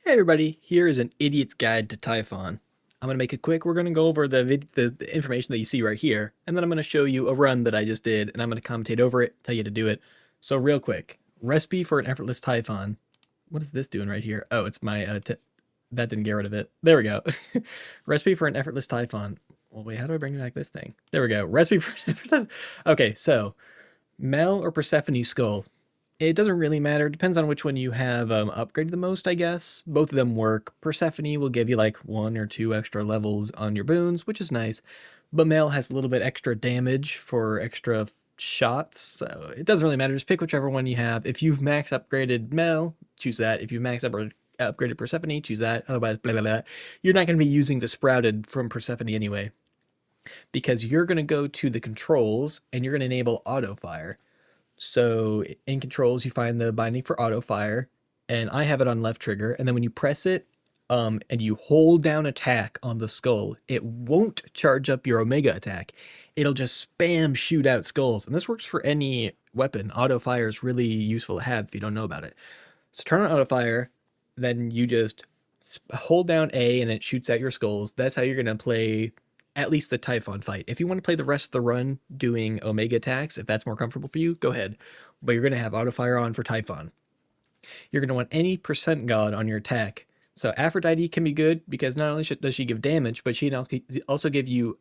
Hey everybody, here is an idiot's guide to Typhon. I'm going to make it quick. We're going to go over the information that you see right here, and then I'm going to show you a run that I just did, and I'm going to commentate over it, tell you to do it. So real quick, recipe for an effortless Typhon. What is this doing right here? Oh, it's my, that didn't get rid of it. There we go. Recipe for an effortless Typhon. Well, wait, how do I bring back this thing? There we go. Recipe for an effortless... Okay, so, Mel or Persephone's skull. It doesn't really matter. It depends on which one you have upgraded the most, I guess. Both of them work. Persephone will give you like 1 or 2 extra levels on your boons, which is nice. But Male has a little bit extra damage for extra shots, so it doesn't really matter. Just pick whichever one you have. If you've max upgraded Mel, choose that. If you've max upgraded Persephone, choose that. Otherwise, blah, blah, blah. You're not going to be using the Sprouted from Persephone anyway, because you're going to go to the controls and you're going to enable auto fire. So in controls, you find the binding for auto fire, and I have it on left trigger. And then when you press it, and you hold down attack on the skull, it won't charge up your Omega attack. It'll just spam shoot out skulls. And this works for any weapon. Auto fire is really useful to have if you don't know about it. So turn on auto fire, then you just hold down A and it shoots out your skulls. That's how you're going to play at least the Typhon fight. If you want to play the rest of the run doing Omega attacks, if that's more comfortable for you, go ahead. But you're going to have auto fire on for Typhon. You're going to want any percent god on your attack. So Aphrodite can be good because not only does she give damage, but she can also give you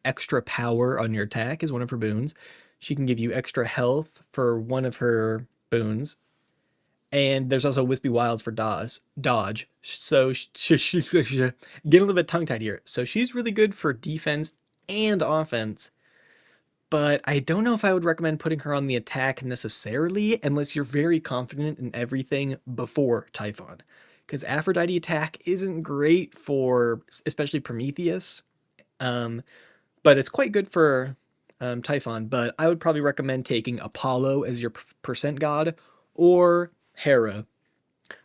extra power on your attack as one of her boons. She can give you extra health for one of her boons. And there's also Wispy Wilds for dodge. So she's getting a little bit tongue-tied here. So she's really good for defense and offense. But I don't know if I would recommend putting her on the attack necessarily unless you're very confident in everything before Typhon. Because Aphrodite attack isn't great for especially Prometheus. But it's quite good for Typhon. But I would probably recommend taking Apollo as your percent god, or Hera.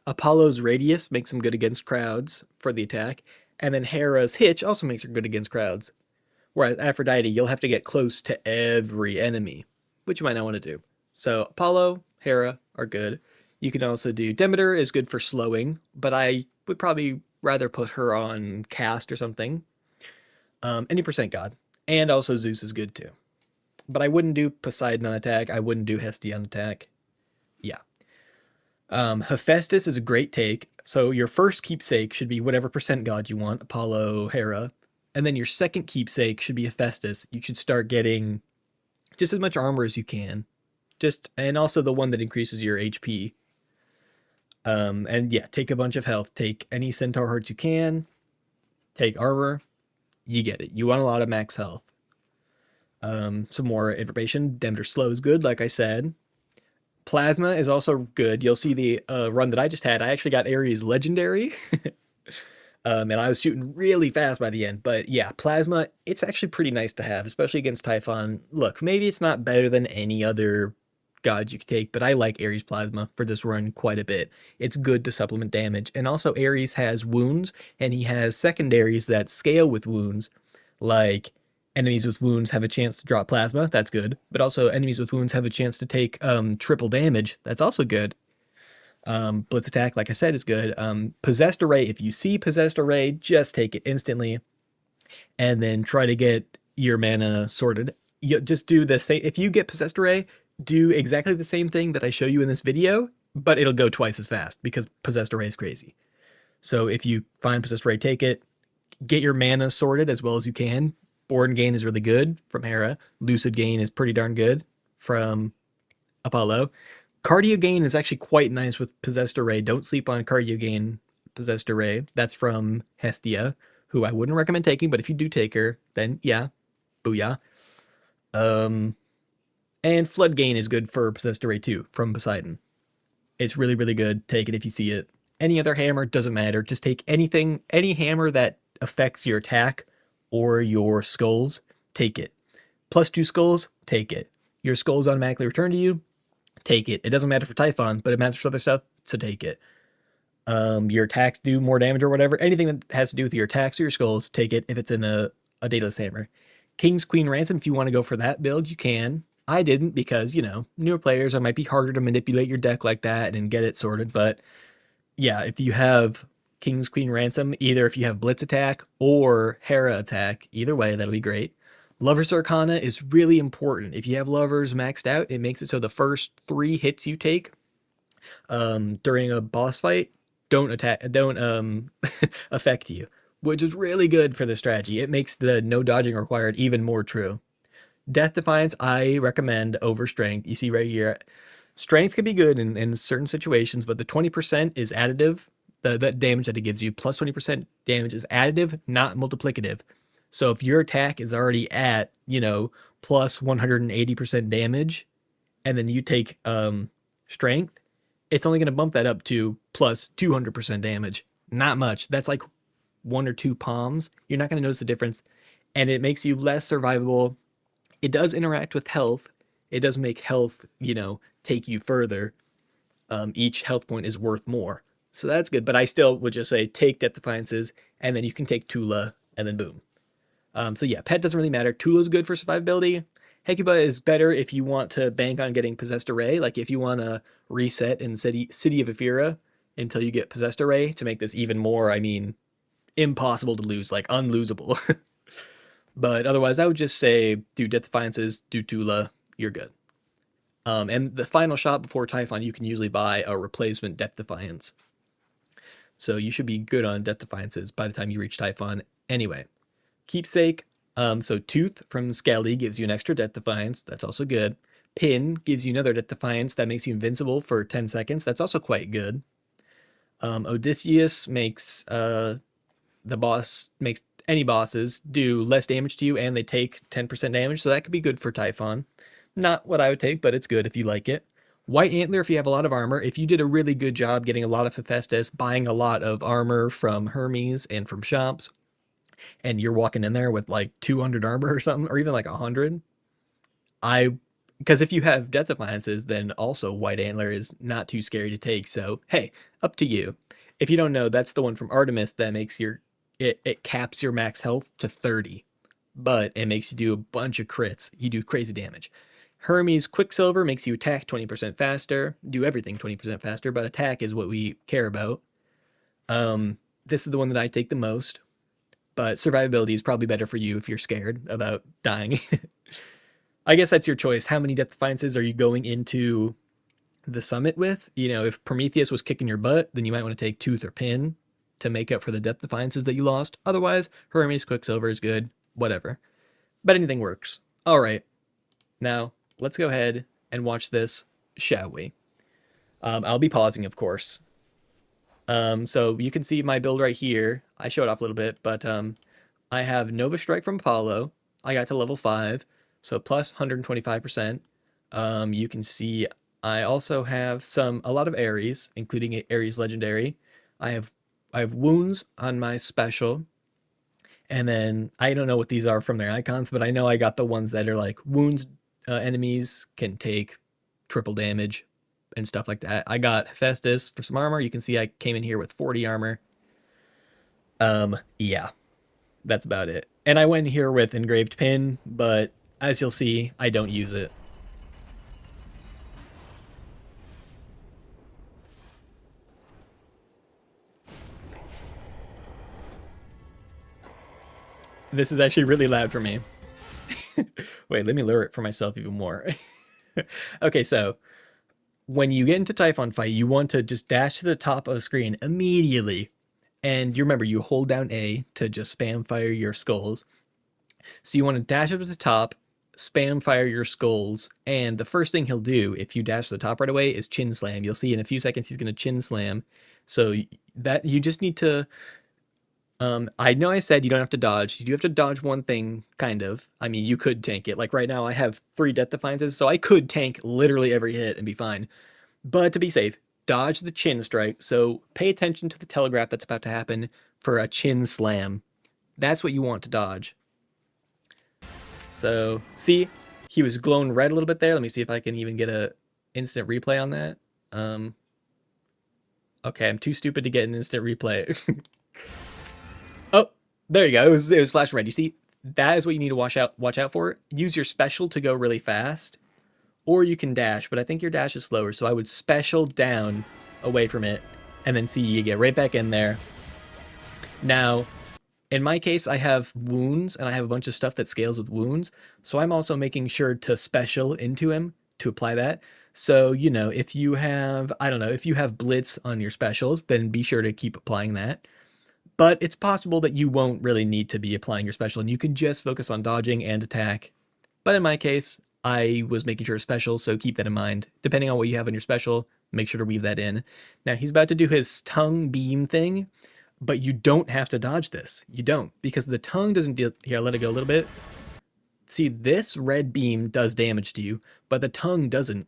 Apollo's radius makes him good against crowds for the attack, and then Hera's hitch also makes her good against crowds. Whereas Aphrodite, you'll have to get close to every enemy, which you might not want to do. So Apollo, Hera are good. You can also do Demeter is good for slowing, but I would probably rather put her on cast or something. Any percent god. And also Zeus is good too. But I wouldn't do Poseidon on attack. I wouldn't do Hestia on attack. Yeah. Hephaestus is a great take. So your first keepsake should be whatever percent god you want, Apollo, Hera. And then your second keepsake should be Hephaestus. You should start getting just as much armor as you can. And also the one that increases your HP. And yeah, take a bunch of health. Take any centaur hearts you can. Take armor. You get it. You want a lot of max health. Some more information. Demeter slow is good, like I said. Plasma is also good. You'll see the run that I just had. I actually got Ares Legendary. And I was shooting really fast by the end. But yeah, Plasma, it's actually pretty nice to have, especially against Typhon. Look, maybe it's not better than any other gods you could take, but I like Ares Plasma for this run quite a bit. It's good to supplement damage. And also Ares has wounds, and he has secondaries that scale with wounds, like enemies with wounds have a chance to drop plasma. That's good. But also enemies with wounds have a chance to take triple damage. That's also good. Blitz attack, like I said, is good. Possessed Array, if you see Possessed Array, just take it instantly. And then try to get your mana sorted. You just do the same. If you get Possessed Array, do exactly the same thing that I show you in this video, but it'll go twice as fast because Possessed Array is crazy. So if you find Possessed Array, take it. Get your mana sorted as well as you can. Born Gain is really good from Hera. Lucid Gain is pretty darn good from Apollo. Cardio Gain is actually quite nice with Possessed Array. Don't sleep on Cardio Gain, Possessed Array. That's from Hestia, who I wouldn't recommend taking, but if you do take her, then yeah, booyah. And Flood Gain is good for Possessed Array too, from Poseidon. It's really, really good. Take it if you see it. Any other hammer, doesn't matter. Just take anything, any hammer that affects your attack or your skulls, take it. +2 skulls, take it. Your skulls automatically return to you, take it. It doesn't matter for Typhon, but it matters for other stuff, so take it. Your attacks do more damage or whatever. Anything that has to do with your attacks or your skulls, take it if it's in a Daedalus hammer. King's Queen Ransom, if you want to go for that build, you can. I didn't because, you know, newer players, it might be harder to manipulate your deck like that and get it sorted, but yeah, if you have King's Queen Ransom, either if you have Blitz attack or Hera attack, either way, that'll be great. Lover's Arcana is really important. If you have Lovers maxed out, it makes it so the first 3 hits you take during a boss fight don't affect you, which is really good for the strategy. It makes the no dodging required even more true. Death Defiance, I recommend over Strength. You see right here, Strength could be good in certain situations, but the 20% is additive. That damage that it gives you plus 20% damage is additive, not multiplicative. So if your attack is already at, plus 180% damage, and then you take Strength, it's only going to bump that up to plus 200% damage. Not much. That's like 1 or 2 palms. You're not going to notice the difference, and it makes you less survivable. It does interact with health. It does make health, take you further. Each health point is worth more. So that's good. But I still would just say take Death Defiances, and then you can take Tula, and then boom. So yeah, pet doesn't really matter. Tula's good for survivability. Hecuba is better if you want to bank on getting Possessed Array. Like if you want to reset in City of Ephira until you get Possessed Array to make this even more, impossible to lose, like unlosable. But otherwise, I would just say do Death Defiances, do Tula, you're good. And the final shot before Typhon, you can usually buy a replacement Death Defiance. So you should be good on Death Defiances by the time you reach Typhon. Anyway, Keepsake. So Tooth from Skelly gives you an extra Death Defiance. That's also good. Pin gives you another Death Defiance that makes you invincible for 10 seconds. That's also quite good. Odysseus makes makes any bosses do less damage to you, and they take 10% damage, so that could be good for Typhon. Not what I would take, but it's good if you like it. White Antler, if you have a lot of armor. If you did a really good job getting a lot of Hephaestus, buying a lot of armor from Hermes and from shops, and you're walking in there with like 200 armor or something, or even like 100, because if you have Death Defiances, then also White Antler is not too scary to take. So hey, up to you. If you don't know, that's the one from Artemis that makes it caps your max health to 30, but it makes you do a bunch of crits. You do crazy damage. Hermes Quicksilver makes you attack 20% faster, do everything 20% faster, but attack is what we care about. This is the one that I take the most, but survivability is probably better for you if you're scared about dying. I guess that's your choice. How many Death Defiances are you going into the summit with? If Prometheus was kicking your butt, then you might want to take Tooth or Pin to make up for the Death Defiances that you lost. Otherwise, Hermes Quicksilver is good, whatever. But anything works. All right, now let's go ahead and watch this, shall we? I'll be pausing, of course. So you can see my build right here. I show it off a little bit, but I have Nova Strike from Apollo. I got to level 5, so plus 125%. You can see I also have a lot of Ares, including Ares Legendary. I have wounds on my special, and then I don't know what these are from their icons, but I know I got the ones that are like wounds. Enemies can take triple damage and stuff like that. I got Hephaestus for some armor. You can see I came in here with 40 armor. Yeah, that's about it. And I went in here with Engraved Pin, but as you'll see, I don't use it. This is actually really loud for me. Wait, let me lower it for myself even more. Okay, so when you get into Typhon fight, you want to just dash to the top of the screen immediately. And you remember, you hold down A to just spam fire your skulls. So you want to dash up to the top, spam fire your skulls, and the first thing he'll do if you dash to the top right away is chin slam. You'll see in a few seconds he's going to chin slam. So that you just need to I know I said you don't have to dodge. You do have to dodge one thing, kind of. You could tank it. Like right now, I have 3 Death Defiances, so I could tank literally every hit and be fine. But to be safe, dodge the chin strike. So pay attention to the telegraph that's about to happen for a chin slam. That's what you want to dodge. So, see? He was glowing red a little bit there. Let me see if I can even get a instant replay on that. Okay, I'm too stupid to get an instant replay. Oh, there you go. It was flashing red. You see, that is what you need to watch out for. Use your special to go really fast, or you can dash, but I think your dash is slower, so I would special down away from it, and then see you get right back in there. Now, in my case, I have wounds, and I have a bunch of stuff that scales with wounds, so I'm also making sure to special into him to apply that. So, you know, if you have, I don't know, if you have Blitz on your special, then be sure to keep applying that. But it's possible that you won't really need to be applying your special, and you can just focus on dodging and attack. But in my case, I was making sure special, so keep that in mind. Depending on what you have in your special, make sure to weave that in. Now, he's about to do his tongue beam thing, but you don't have to dodge this. You don't, because the tongue doesn't deal... Here, I'll let it go a little bit. See, this red beam does damage to you, but the tongue doesn't.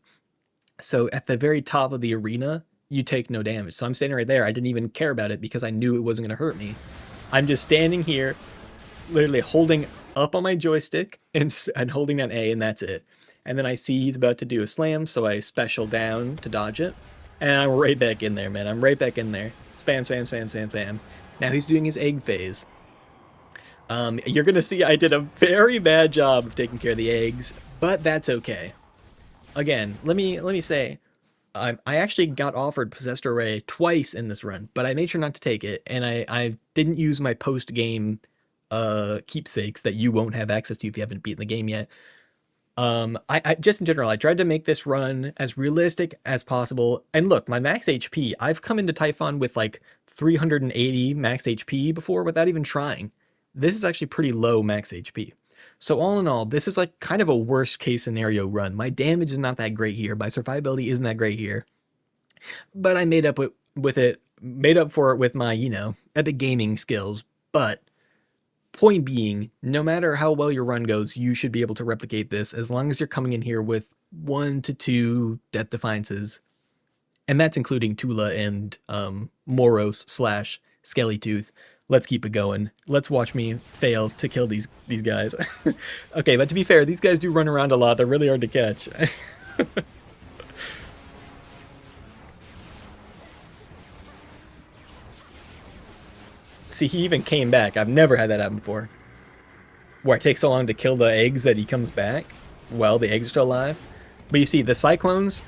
So at the very top of the arena, you take no damage. So I'm standing right there. I didn't even care about it because I knew it wasn't going to hurt me. I'm just standing here, literally holding up on my joystick and holding down A, and that's it. And then I see he's about to do a slam, so I special down to dodge it. And I'm right back in there, man. I'm right back in there. Spam, spam, spam, spam, spam. Now he's doing his egg phase. You're going to see I did a very bad job of taking care of the eggs, but that's okay. Again, let me say, I actually got offered Possessed Array twice in this run, but I made sure not to take it, and I didn't use my post-game keepsakes that you won't have access to if you haven't beaten the game yet. I just in general, I tried to make this run as realistic as possible. And look, my max HP, I've come into Typhon with like 380 max HP before without even trying. This is actually pretty low max HP. So all in all, this is like kind of a worst case scenario run. My damage is not that great here. My survivability isn't that great here. But I made up made up for it with my, you know, epic gaming skills. But point being, no matter how well your run goes, you should be able to replicate this as long as you're coming in here with 1 to 2 Death Defiances. And that's including Tula and Moros / Skellytooth. Let's keep it going. Let's watch me fail to kill these guys. Okay, but to be fair, these guys do run around a lot. They're really hard to catch. See, he even came back. I've never had that happen before. Where it takes so long to kill the eggs that he comes back. Well, the eggs are still alive. But you see, the Cyclones...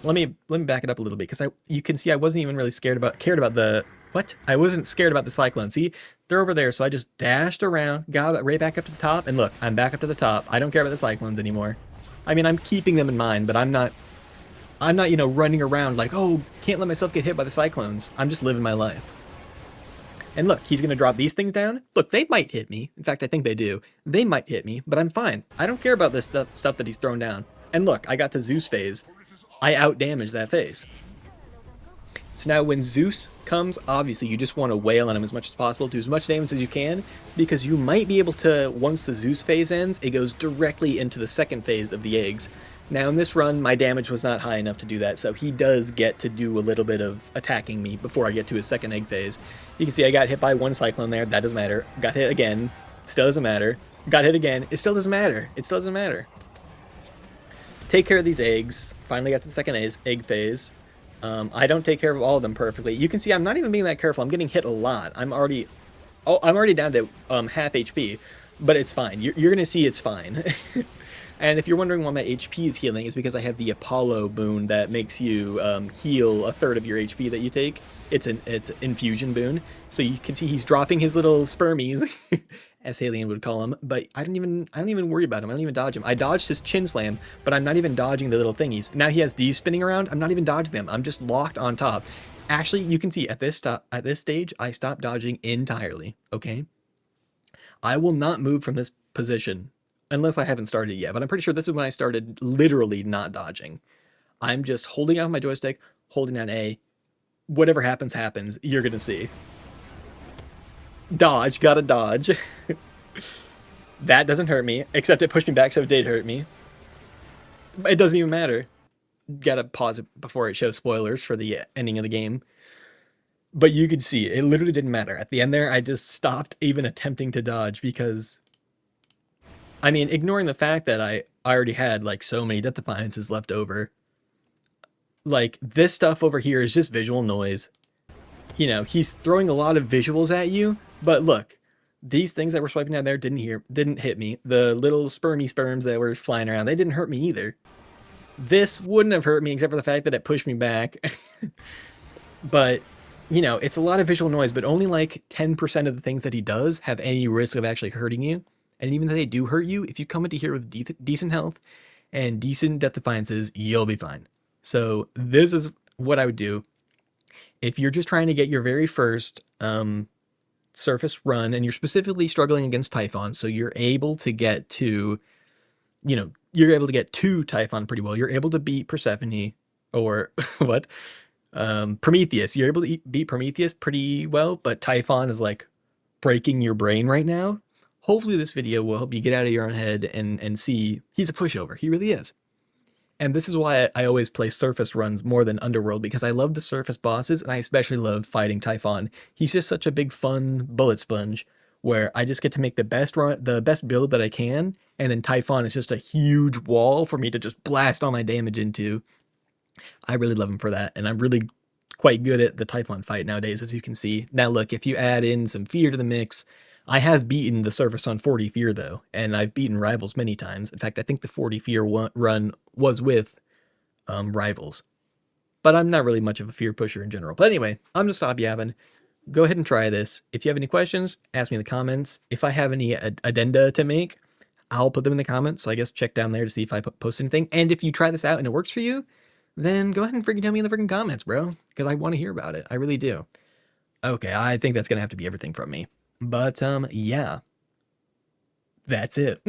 Let me back it up a little bit, because you can see I wasn't even really cared about the... What? I wasn't scared about the Cyclone. See, they're over there, so I just dashed around, got right back up to the top, and look, I'm back up to the top. I don't care about the Cyclones anymore. I mean, I'm keeping them in mind, but I'm not, you know, running around like, oh, can't let myself get hit by the Cyclones. I'm just living my life. And look, he's going to drop these things down. Look, they might hit me. In fact, I think they do. They might hit me, but I'm fine. I don't care about this stuff that he's thrown down. And look, I got to Zeus phase. I out-damaged that phase. So now when Zeus comes, obviously you just want to wail on him as much as possible, do as much damage as you can, because you might be able to, once the Zeus phase ends, it goes directly into the second phase of the eggs. Now in this run, my damage was not high enough to do that, so he does get to do a little bit of attacking me before I get to his second egg phase. You can see I got hit by one Cyclone there, that doesn't matter. Got hit again, still doesn't matter. Got hit again, it still doesn't matter. It still doesn't matter. Take care of these eggs. Finally got to the second egg phase. I don't take care of all of them perfectly. You can see I'm not even being that careful. I'm getting hit a lot. I'm already down to half HP, but it's fine. You're gonna see it's fine. And if you're wondering why my HP is healing, it's because I have the Apollo boon that makes you heal 1/3 of your HP that you take. It's an infusion boon. So you can see he's dropping his little spermies, as Halion would call him, but I don't even worry about him. I don't even dodge him. I dodged his chin slam, but I'm not even dodging the little thingies. Now he has these spinning around. I'm not even dodging them. I'm just locked on top. Actually, you can see at this stage, I stopped dodging entirely, okay? I will not move from this position unless I haven't started yet, but I'm pretty sure this is when I started literally not dodging. I'm just holding out my joystick, holding down A. Whatever happens, happens. You're gonna see. Dodge, gotta dodge. That doesn't hurt me, except it pushed me back, so it did hurt me. It doesn't even matter. Gotta pause it before it shows spoilers for the ending of the game. But you could see, it literally didn't matter. At the end there, I just stopped even attempting to dodge because... I mean, ignoring the fact that I already had, like, so many Death Defiances left over. Like, this stuff over here is just visual noise. You know, he's throwing a lot of visuals at you, but look, these things that were swiping down there didn't hit me. The little sperms that were flying around, they didn't hurt me either. This wouldn't have hurt me except for the fact that it pushed me back. But, you know, it's a lot of visual noise, but only like 10% of the things that he does have any risk of actually hurting you. And even though they do hurt you, if you come into here with decent health and decent death defiances, you'll be fine. So this is what I would do. If you're just trying to get your very first surface run and you're specifically struggling against Typhon, so you're able to get to, you know, you're able to get to Typhon pretty well. You're able to beat Persephone or what? Prometheus. You're able to beat Prometheus pretty well, but Typhon is like breaking your brain right now. Hopefully this video will help you get out of your own head and see he's a pushover. He really is. And this is why I always play surface runs more than underworld, because I love the surface bosses and I especially love fighting Typhon. He's just such a big fun bullet sponge where I just get to make the best run, the best build that I can, and then Typhon is just a huge wall for me to just blast all my damage into. I really love him for that, and I'm really quite good at the Typhon fight nowadays, as you can see. Now look, if you add in some fear to the mix, I have beaten the surface on 40 fear though, and I've beaten rivals many times. In fact, I think the 40 fear run was with rivals. But I'm not really much of a fear pusher in general. But anyway, I'm just stop yapping. Go ahead and try this. If you have any questions, ask me in the comments. If I have any addenda to make, I'll put them in the comments. So I guess check down there to see if I post anything. And if you try this out and it works for you, then go ahead and freaking tell me in the freaking comments, bro. Because I want to hear about it. I really do. Okay, I think that's going to have to be everything from me. But, yeah. That's it.